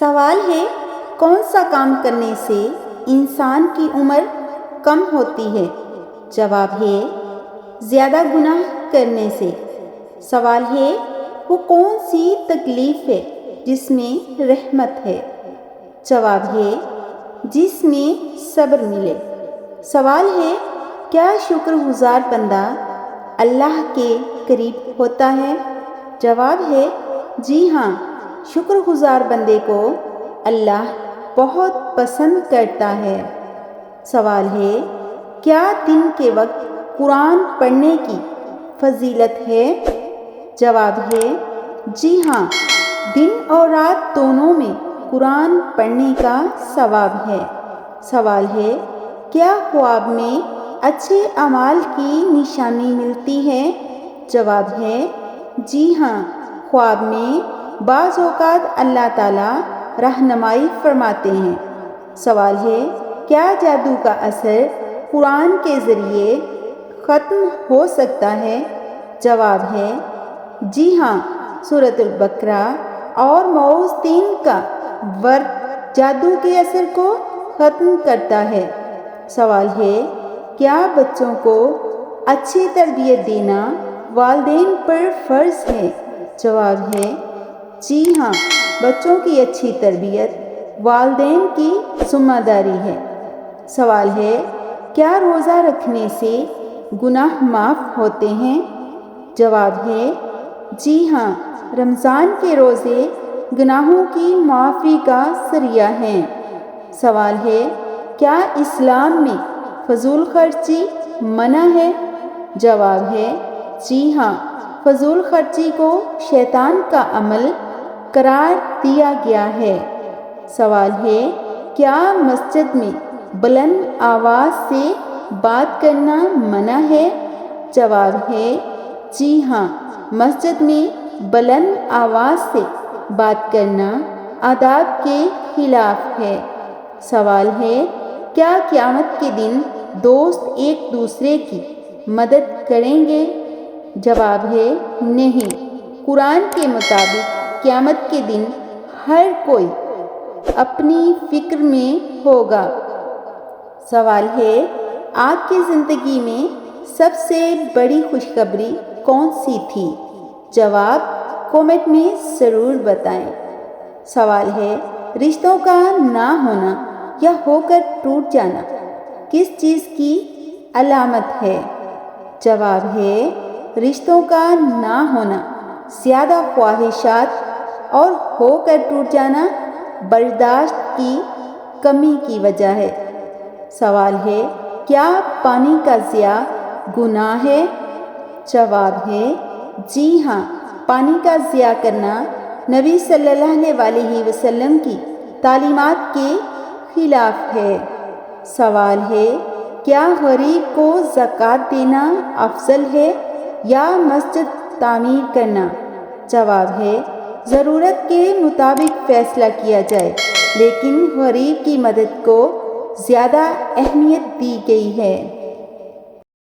سوال ہے، کون سا کام کرنے سے انسان کی عمر کم ہوتی ہے؟ جواب ہے، زیادہ گناہ کرنے سے۔ سوال ہے، وہ کون سی تکلیف ہے جس میں رحمت ہے؟ جواب ہے، جس میں صبر ملے۔ سوال ہے، کیا شکر گزار بندہ اللہ کے قریب ہوتا ہے؟ جواب ہے، جی ہاں، شکر گزار بندے کو اللہ بہت پسند کرتا ہے۔ سوال ہے، کیا دن کے وقت قرآن پڑھنے کی فضیلت ہے؟ جواب ہے، جی ہاں، دن اور رات دونوں میں قرآن پڑھنے کا ثواب ہے۔ سوال ہے، کیا خواب میں اچھے اعمال کی نشانی ملتی ہے؟ جواب ہے، جی ہاں، خواب میں بعض اوقات اللہ تعالیٰ رہنمائی فرماتے ہیں۔ سوال ہے، کیا جادو کا اثر قرآن کے ذریعے ختم ہو سکتا ہے؟ جواب ہے، جی ہاں، سورۃ البقرہ اور معوذتین کا ورد جادو کے اثر کو ختم کرتا ہے۔ سوال ہے، کیا بچوں کو اچھی تربیت دینا والدین پر فرض ہے؟ جواب ہے، جی ہاں، بچوں کی اچھی تربیت والدین کی ذمہ داری ہے۔ سوال ہے، کیا روزہ رکھنے سے گناہ معاف ہوتے ہیں؟ جواب ہے، جی ہاں، رمضان کے روزے گناہوں کی معافی کا ذریعہ ہیں۔ سوال ہے، کیا اسلام میں فضول خرچی منع ہے؟ جواب ہے، جی ہاں، فضول خرچی کو شیطان کا عمل قرار دیا گیا ہے۔ سوال ہے، کیا مسجد میں بلند آواز سے بات کرنا منع ہے؟ جواب ہے، جی ہاں، مسجد میں بلند آواز سے بات کرنا آداب کے خلاف ہے۔ سوال ہے، کیا قیامت کے دن دوست ایک دوسرے کی مدد کریں گے؟ جواب ہے، نہیں، قرآن کے مطابق قیامت کے دن ہر کوئی اپنی فکر میں ہوگا۔ سوال ہے، آپ کی زندگی میں سب سے بڑی خوشخبری کون سی تھی؟ جواب کمنٹ میں ضرور بتائیں۔ سوال ہے، رشتوں کا نہ ہونا یا ہو کر ٹوٹ جانا کس چیز کی علامت ہے؟ جواب ہے، رشتوں کا نہ ہونا زیادہ خواہشات اور ہو کر ٹوٹ جانا برداشت کی کمی کی وجہ ہے۔ سوال ہے، کیا پانی کا ضیاع گناہ ہے؟ جواب ہے، جی ہاں، پانی کا ضیاع کرنا نبی صلی اللہ علیہ وسلم کی تعلیمات کے خلاف ہے۔ سوال ہے، کیا غریب کو زکوٰۃ دینا افضل ہے یا مسجد تعمیر کرنا؟ جواب ہے، ضرورت کے مطابق فیصلہ کیا جائے، لیکن غریب کی مدد کو زیادہ اہمیت دی گئی ہے۔